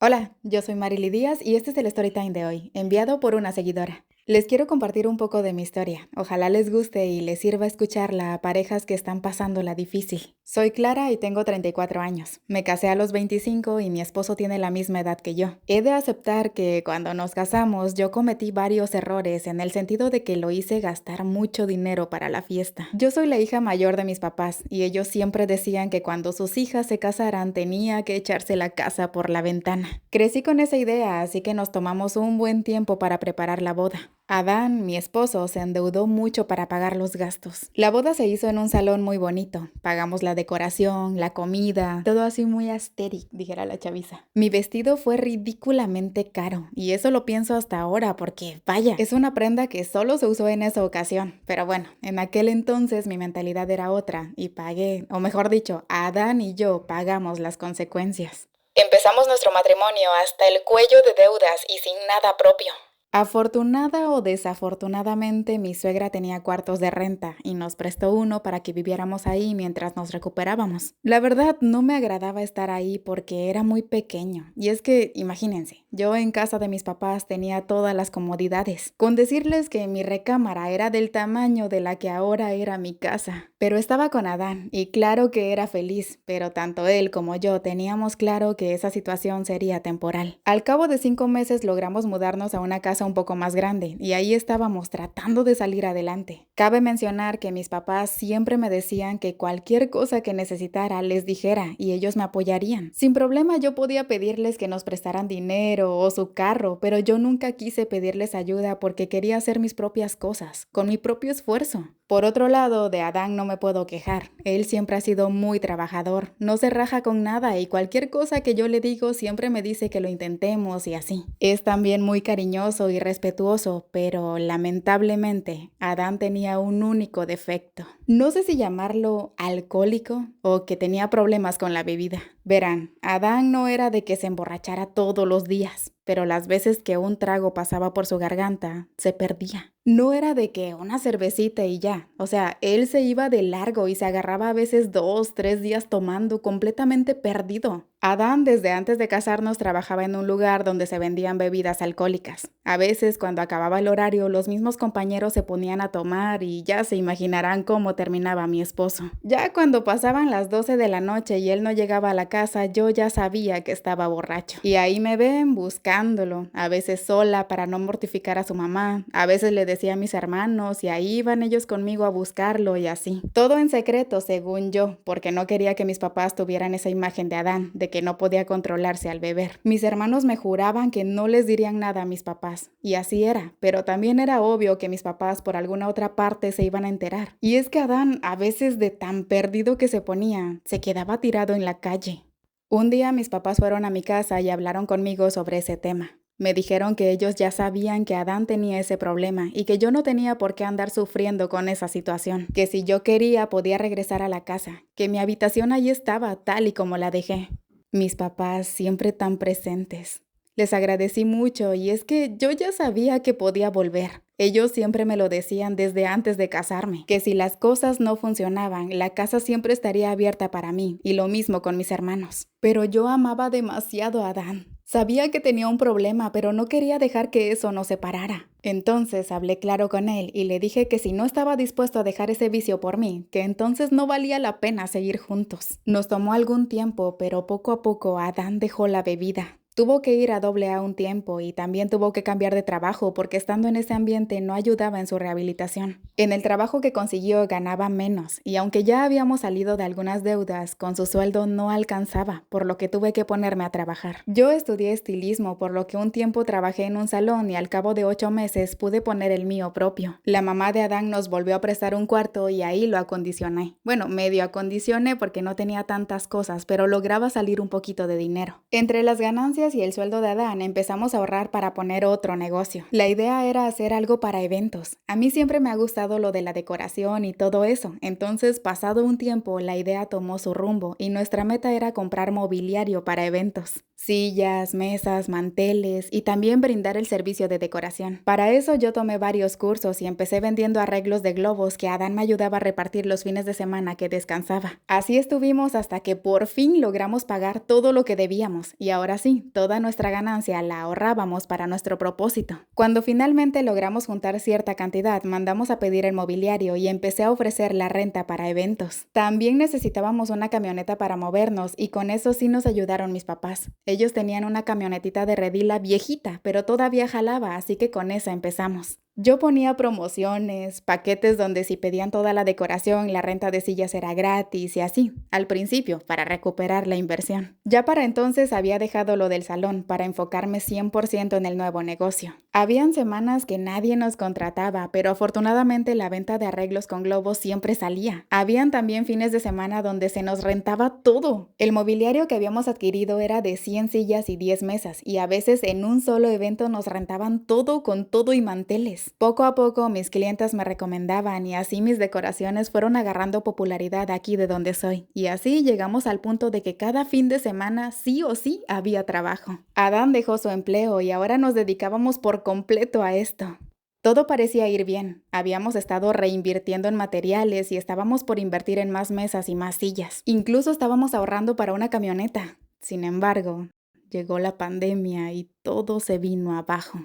Hola, yo soy Marily Díaz y este es el Storytime de hoy, enviado por una seguidora. Les quiero compartir un poco de mi historia. Ojalá les guste y les sirva escucharla a parejas que están pasándola difícil. Soy Clara y tengo 34 años. Me casé a los 25 y mi esposo tiene la misma edad que yo. He de aceptar que cuando nos casamos yo cometí varios errores en el sentido de que lo hice gastar mucho dinero para la fiesta. Yo soy la hija mayor de mis papás y ellos siempre decían que cuando sus hijas se casaran tenía que echarse la casa por la ventana. Crecí con esa idea, así que nos tomamos un buen tiempo para preparar la boda. Adán, mi esposo, se endeudó mucho para pagar los gastos. La boda se hizo en un salón muy bonito. Pagamos la decoración, la comida, todo así muy aesthetic, dijera la chaviza. Mi vestido fue ridículamente caro y eso lo pienso hasta ahora porque, vaya, es una prenda que solo se usó en esa ocasión. Pero bueno, en aquel entonces mi mentalidad era otra y pagué, o mejor dicho, Adán y yo pagamos las consecuencias. Empezamos nuestro matrimonio hasta el cuello de deudas y sin nada propio. Afortunada o desafortunadamente, mi suegra tenía cuartos de renta y nos prestó uno para que viviéramos ahí mientras nos recuperábamos. La verdad, no me agradaba estar ahí porque era muy pequeño. Y es que, imagínense, yo en casa de mis papás tenía todas las comodidades. Con decirles que mi recámara era del tamaño de la que ahora era mi casa. Pero estaba con Adán y claro que era feliz, pero tanto él como yo teníamos claro que esa situación sería temporal. Al cabo de 5 meses logramos mudarnos a una casa un poco más grande y ahí estábamos tratando de salir adelante. Cabe mencionar que mis papás siempre me decían que cualquier cosa que necesitara les dijera y ellos me apoyarían. Sin problema yo podía pedirles que nos prestaran dinero o su carro, pero yo nunca quise pedirles ayuda porque quería hacer mis propias cosas, con mi propio esfuerzo. Por otro lado, de Adán no me puedo quejar. Él siempre ha sido muy trabajador, no se raja con nada y cualquier cosa que yo le digo siempre me dice que lo intentemos y así. Es también muy cariñoso y respetuoso, pero lamentablemente Adán tenía un único defecto. No sé si llamarlo alcohólico o que tenía problemas con la bebida. Verán, Adán no era de que se emborrachara todos los días, pero las veces que un trago pasaba por su garganta, se perdía. No era de que una cervecita y ya, o sea, él se iba de largo y se agarraba a veces 2, 3 días tomando, completamente perdido. Adán desde antes de casarnos trabajaba en un lugar donde se vendían bebidas alcohólicas. A veces cuando acababa el horario los mismos compañeros se ponían a tomar y ya se imaginarán cómo terminaba mi esposo. Ya cuando pasaban las 12 de la noche y él no llegaba a la casa yo ya sabía que estaba borracho. Y ahí me ven buscándolo, a veces sola para no mortificar a su mamá, a veces le decía a mis hermanos y ahí iban ellos conmigo a buscarlo y así. Todo en secreto según yo, porque no quería que mis papás tuvieran esa imagen de Adán, de que no podía controlarse al beber. Mis hermanos me juraban que no les dirían nada a mis papás, y así era, pero también era obvio que mis papás por alguna otra parte se iban a enterar. Y es que Adán, a veces de tan perdido que se ponía, se quedaba tirado en la calle. Un día mis papás fueron a mi casa y hablaron conmigo sobre ese tema. Me dijeron que ellos ya sabían que Adán tenía ese problema y que yo no tenía por qué andar sufriendo con esa situación, que si yo quería podía regresar a la casa, que mi habitación ahí estaba tal y como la dejé. Mis papás siempre tan presentes. Les agradecí mucho y es que yo ya sabía que podía volver. Ellos siempre me lo decían desde antes de casarme, que si las cosas no funcionaban, la casa siempre estaría abierta para mí, y lo mismo con mis hermanos. Pero yo amaba demasiado a Adán. Sabía que tenía un problema, pero no quería dejar que eso nos separara. Entonces hablé claro con él y le dije que si no estaba dispuesto a dejar ese vicio por mí, que entonces no valía la pena seguir juntos. Nos tomó algún tiempo, pero poco a poco Adán dejó la bebida. Tuvo que ir a AA un tiempo y también tuvo que cambiar de trabajo porque estando en ese ambiente no ayudaba en su rehabilitación. En el trabajo que consiguió ganaba menos y aunque ya habíamos salido de algunas deudas, con su sueldo no alcanzaba, por lo que tuve que ponerme a trabajar. Yo estudié estilismo, por lo que un tiempo trabajé en un salón y al cabo de 8 meses pude poner el mío propio. La mamá de Adán nos volvió a prestar un cuarto y ahí lo acondicioné. Bueno, medio acondicioné porque no tenía tantas cosas, pero lograba salir un poquito de dinero. Entre las ganancias y el sueldo de Adán empezamos a ahorrar para poner otro negocio. La idea era hacer algo para eventos. A mí siempre me ha gustado lo de la decoración y todo eso, entonces pasado un tiempo la idea tomó su rumbo y nuestra meta era comprar mobiliario para eventos. Sillas, mesas, manteles y también brindar el servicio de decoración. Para eso yo tomé varios cursos y empecé vendiendo arreglos de globos que Adán me ayudaba a repartir los fines de semana que descansaba. Así estuvimos hasta que por fin logramos pagar todo lo que debíamos y ahora sí, toda nuestra ganancia la ahorrábamos para nuestro propósito. Cuando finalmente logramos juntar cierta cantidad, mandamos a pedir el mobiliario y empecé a ofrecer la renta para eventos. También necesitábamos una camioneta para movernos y con eso sí nos ayudaron mis papás. Ellos tenían una camionetita de redila viejita, pero todavía jalaba, así que con esa empezamos. Yo ponía promociones, paquetes donde si pedían toda la decoración, la renta de sillas era gratis y así, al principio, para recuperar la inversión. Ya para entonces había dejado lo del salón para enfocarme 100% en el nuevo negocio. Habían semanas que nadie nos contrataba, pero afortunadamente la venta de arreglos con globos siempre salía. Habían también fines de semana donde se nos rentaba todo. El mobiliario que habíamos adquirido era de 100 sillas y 10 mesas, y a veces en un solo evento nos rentaban todo con todo y manteles. Poco a poco mis clientas me recomendaban y así mis decoraciones fueron agarrando popularidad aquí de donde soy. Y así llegamos al punto de que cada fin de semana sí o sí había trabajo. Adán dejó su empleo y ahora nos dedicábamos por completo a esto. Todo parecía ir bien. Habíamos estado reinvirtiendo en materiales y estábamos por invertir en más mesas y más sillas. Incluso estábamos ahorrando para una camioneta. Sin embargo, llegó la pandemia y todo se vino abajo.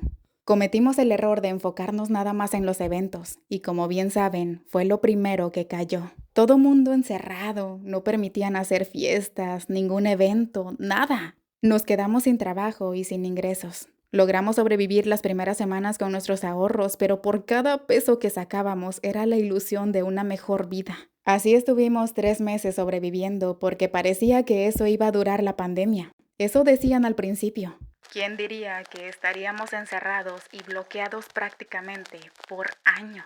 Cometimos el error de enfocarnos nada más en los eventos, y como bien saben, fue lo primero que cayó. Todo mundo encerrado, no permitían hacer fiestas, ningún evento, nada. Nos quedamos sin trabajo y sin ingresos. Logramos sobrevivir las primeras semanas con nuestros ahorros, pero por cada peso que sacábamos era la ilusión de una mejor vida. Así estuvimos 3 meses sobreviviendo porque parecía que eso iba a durar la pandemia. Eso decían al principio. ¿Quién diría que estaríamos encerrados y bloqueados prácticamente por años?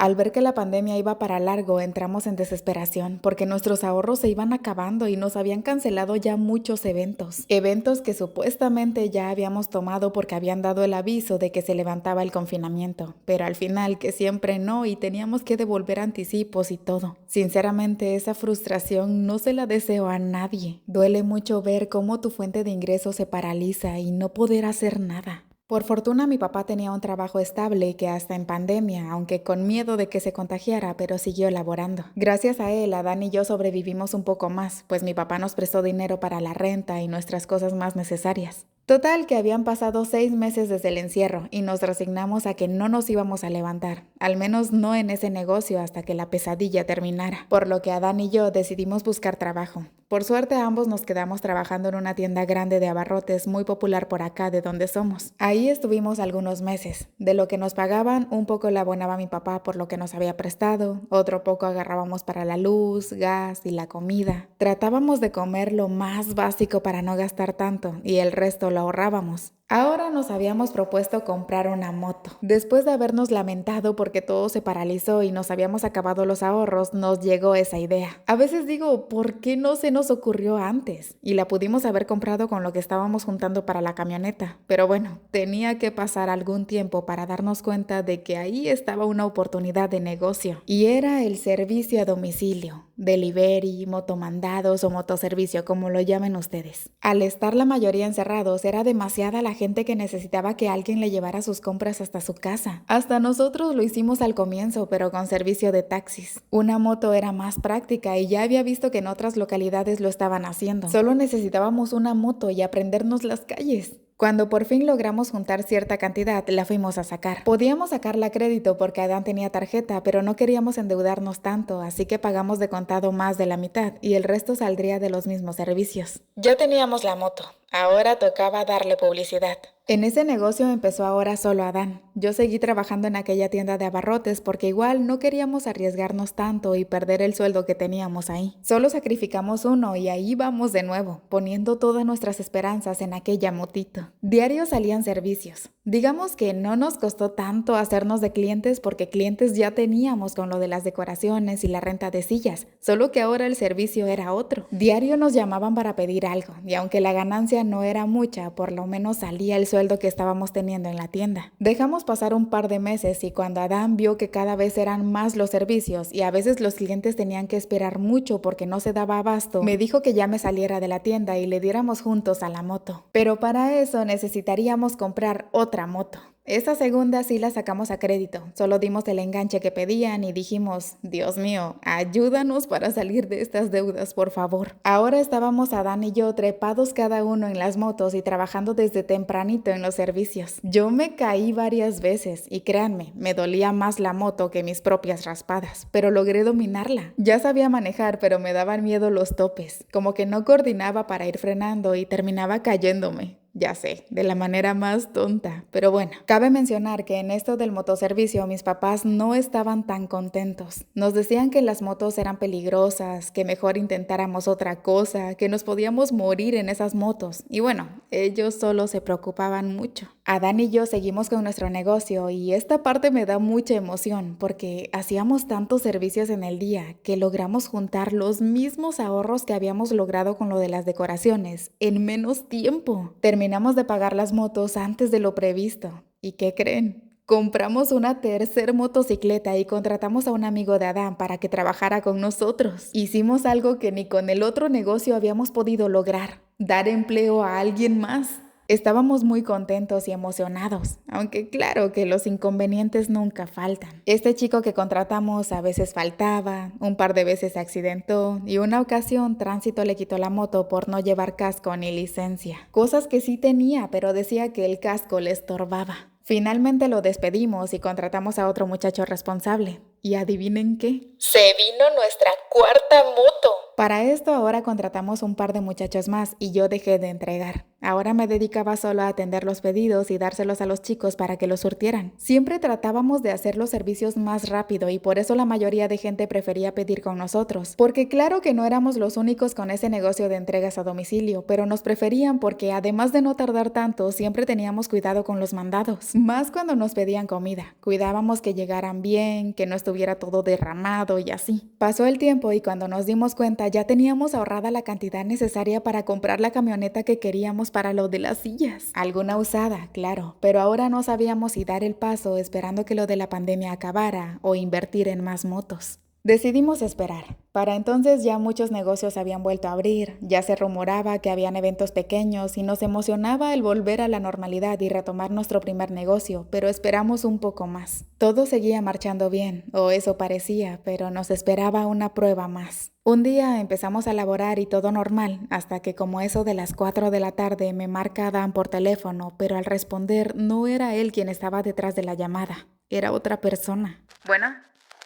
Al ver que la pandemia iba para largo, entramos en desesperación porque nuestros ahorros se iban acabando y nos habían cancelado ya muchos eventos. Eventos que supuestamente ya habíamos tomado porque habían dado el aviso de que se levantaba el confinamiento, pero al final que siempre no y teníamos que devolver anticipos y todo. Sinceramente, esa frustración no se la deseo a nadie. Duele mucho ver cómo tu fuente de ingresos se paraliza y no poder hacer nada. Por fortuna mi papá tenía un trabajo estable que hasta en pandemia, aunque con miedo de que se contagiara, pero siguió laborando. Gracias a él, Adán y yo sobrevivimos un poco más, pues mi papá nos prestó dinero para la renta y nuestras cosas más necesarias. Total que habían pasado 6 meses desde el encierro y nos resignamos a que no nos íbamos a levantar, al menos no en ese negocio hasta que la pesadilla terminara, por lo que Adán y yo decidimos buscar trabajo. Por suerte ambos nos quedamos trabajando en una tienda grande de abarrotes muy popular por acá de donde somos. Ahí estuvimos algunos meses. De lo que nos pagaban, un poco le abonaba mi papá por lo que nos había prestado, otro poco agarrábamos para la luz, gas y la comida. Tratábamos de comer lo más básico para no gastar tanto y el resto lo ahorrábamos. Ahora nos habíamos propuesto comprar una moto. Después de habernos lamentado porque todo se paralizó y nos habíamos acabado los ahorros, nos llegó esa idea. A veces digo, ¿por qué no se nos ocurrió antes? Y la pudimos haber comprado con lo que estábamos juntando para la camioneta. Pero bueno, tenía que pasar algún tiempo para darnos cuenta de que ahí estaba una oportunidad de negocio. Y era el servicio a domicilio. Delivery, motomandados o motoservicio, como lo llamen ustedes. Al estar la mayoría encerrados, era demasiada la gente que necesitaba que alguien le llevara sus compras hasta su casa. Hasta nosotros lo hicimos al comienzo, pero con servicio de taxis. Una moto era más práctica y ya había visto que en otras localidades lo estaban haciendo. Solo necesitábamos una moto y aprendernos las calles. Cuando por fin logramos juntar cierta cantidad, la fuimos a sacar. Podíamos sacarla a crédito porque Adán tenía tarjeta, pero no queríamos endeudarnos tanto, así que pagamos de contado más de la mitad y el resto saldría de los mismos servicios. Ya teníamos la moto, ahora tocaba darle publicidad. En ese negocio empezó ahora solo Adán. Yo seguí trabajando en aquella tienda de abarrotes porque igual no queríamos arriesgarnos tanto y perder el sueldo que teníamos ahí. Solo sacrificamos uno y ahí vamos de nuevo, poniendo todas nuestras esperanzas en aquella motito. Diario salían servicios. Digamos que no nos costó tanto hacernos de clientes porque clientes ya teníamos con lo de las decoraciones y la renta de sillas, solo que ahora el servicio era otro. Diario nos llamaban para pedir algo y aunque la ganancia no era mucha, por lo menos salía el sueldo que estábamos teniendo en la tienda. Dejamos pasar un par de meses y cuando Adán vio que cada vez eran más los servicios y a veces los clientes tenían que esperar mucho porque no se daba abasto, me dijo que ya me saliera de la tienda y le diéramos juntos a la moto. Pero para eso necesitaríamos comprar otra moto. Esa segunda sí la sacamos a crédito, solo dimos el enganche que pedían y dijimos, Dios mío, ayúdanos para salir de estas deudas, por favor. Ahora estábamos Adán y yo trepados cada uno en las motos y trabajando desde tempranito en los servicios. Yo me caí varias veces y créanme, me dolía más la moto que mis propias raspadas, pero logré dominarla. Ya sabía manejar, pero me daban miedo los topes, como que no coordinaba para ir frenando y terminaba cayéndome. Ya sé, de la manera más tonta, pero bueno. Cabe mencionar que en esto del motoservicio mis papás no estaban tan contentos. Nos decían que las motos eran peligrosas, que mejor intentáramos otra cosa, que nos podíamos morir en esas motos. Y bueno, ellos solo se preocupaban mucho. Adán y yo seguimos con nuestro negocio y esta parte me da mucha emoción porque hacíamos tantos servicios en el día que logramos juntar los mismos ahorros que habíamos logrado con lo de las decoraciones en menos tiempo. Terminamos de pagar las motos antes de lo previsto. ¿Y qué creen? Compramos una tercer motocicleta y contratamos a un amigo de Adán para que trabajara con nosotros. Hicimos algo que ni con el otro negocio habíamos podido lograr: dar empleo a alguien más. Estábamos muy contentos y emocionados, aunque claro que los inconvenientes nunca faltan. Este chico que contratamos a veces faltaba, un par de veces se accidentó y una ocasión Tránsito le quitó la moto por no llevar casco ni licencia. Cosas que sí tenía, pero decía que el casco le estorbaba. Finalmente lo despedimos y contratamos a otro muchacho responsable. ¿Y adivinen qué? ¡Se vino nuestra cuarta moto! Para esto ahora contratamos un par de muchachos más y yo dejé de entregar. Ahora me dedicaba solo a atender los pedidos y dárselos a los chicos para que los surtieran. Siempre tratábamos de hacer los servicios más rápido y por eso la mayoría de gente prefería pedir con nosotros. Porque claro que no éramos los únicos con ese negocio de entregas a domicilio, pero nos preferían porque además de no tardar tanto, siempre teníamos cuidado con los mandados. Más cuando nos pedían comida. Cuidábamos que llegaran bien, que no estuviera todo derramado y así. Pasó el tiempo y cuando nos dimos cuenta ya teníamos ahorrada la cantidad necesaria para comprar la camioneta que queríamos para lo de las sillas. Alguna usada, claro, pero ahora no sabíamos si dar el paso esperando que lo de la pandemia acabara o invertir en más motos. Decidimos esperar. Para entonces ya muchos negocios habían vuelto a abrir, ya se rumoraba que habían eventos pequeños y nos emocionaba el volver a la normalidad y retomar nuestro primer negocio, pero esperamos un poco más. Todo seguía marchando bien, o eso parecía, pero nos esperaba una prueba más. Un día empezamos a laborar y todo normal, hasta que como eso de las 4 de la tarde me marca Adán por teléfono, pero al responder no era él quien estaba detrás de la llamada, era otra persona. Bueno,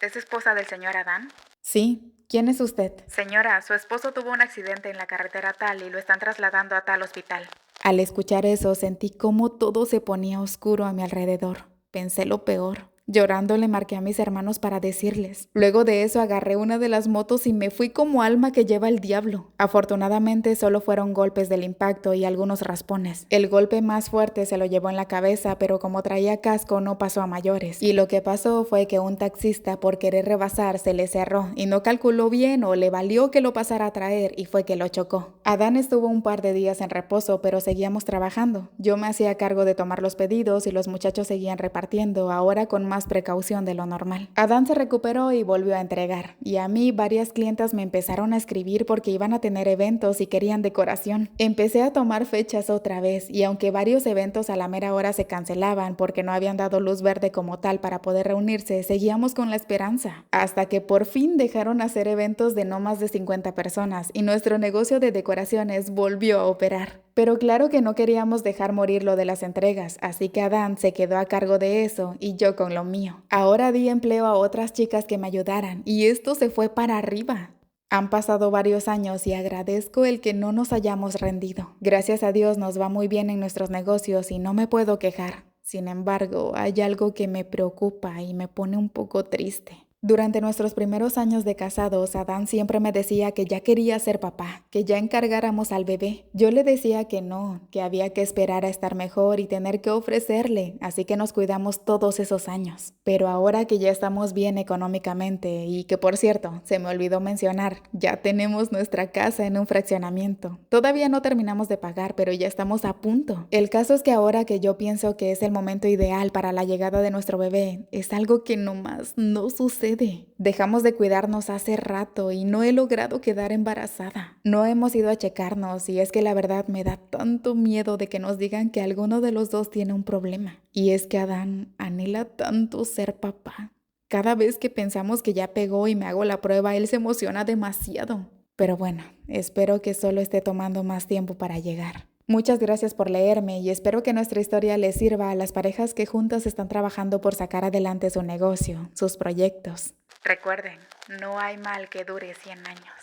¿es esposa del señor Adán? Sí. ¿Quién es usted? Señora, su esposo tuvo un accidente en la carretera tal y lo están trasladando a tal hospital. Al escuchar eso sentí cómo todo se ponía oscuro a mi alrededor. Pensé lo peor. Llorando le marqué a mis hermanos para decirles. Luego de eso agarré una de las motos y me fui como alma que lleva el diablo. Afortunadamente solo fueron golpes del impacto y algunos raspones. El golpe más fuerte se lo llevó en la cabeza, pero como traía casco no pasó a mayores. Y lo que pasó fue que un taxista por querer rebasar se le cerró y no calculó bien o le valió que lo pasara a traer y fue que lo chocó. Adán estuvo un par de días en reposo, pero seguíamos trabajando. Yo me hacía cargo de tomar los pedidos y los muchachos seguían repartiendo, ahora con más precaución de lo normal. Adán se recuperó y volvió a entregar, y a mí varias clientas me empezaron a escribir porque iban a tener eventos y querían decoración. Empecé a tomar fechas otra vez, y aunque varios eventos a la mera hora se cancelaban porque no habían dado luz verde como tal para poder reunirse, seguíamos con la esperanza, hasta que por fin dejaron hacer eventos de no más de 50 personas y nuestro negocio de decoraciones volvió a operar. Pero claro que no queríamos dejar morir lo de las entregas, así que Adán se quedó a cargo de eso y yo con lo mío. Ahora di empleo a otras chicas que me ayudaran y esto se fue para arriba. Han pasado varios años y agradezco el que no nos hayamos rendido. Gracias a Dios nos va muy bien en nuestros negocios y no me puedo quejar. Sin embargo, hay algo que me preocupa y me pone un poco triste. Durante nuestros primeros años de casados, Adán siempre me decía que ya quería ser papá, que ya encargáramos al bebé. Yo le decía que no, que había que esperar a estar mejor y tener que ofrecerle, así que nos cuidamos todos esos años. Pero ahora que ya estamos bien económicamente y que, por cierto, se me olvidó mencionar, ya tenemos nuestra casa en un fraccionamiento. Todavía no terminamos de pagar, pero ya estamos a punto. El caso es que ahora que yo pienso que es el momento ideal para la llegada de nuestro bebé, es algo que nomás no sucede. sucede? Dejamos de cuidarnos hace rato y no he logrado quedar embarazada. No hemos ido a checarnos y es que la verdad me da tanto miedo de que nos digan que alguno de los dos tiene un problema. Y es que Adán anhela tanto ser papá. Cada vez que pensamos que ya pegó y me hago la prueba, él se emociona demasiado. Pero bueno, espero que solo esté tomando más tiempo para llegar. Muchas gracias por leerme y espero que nuestra historia les sirva a las parejas que juntas están trabajando por sacar adelante su negocio, sus proyectos. Recuerden, no hay mal que dure 100 años.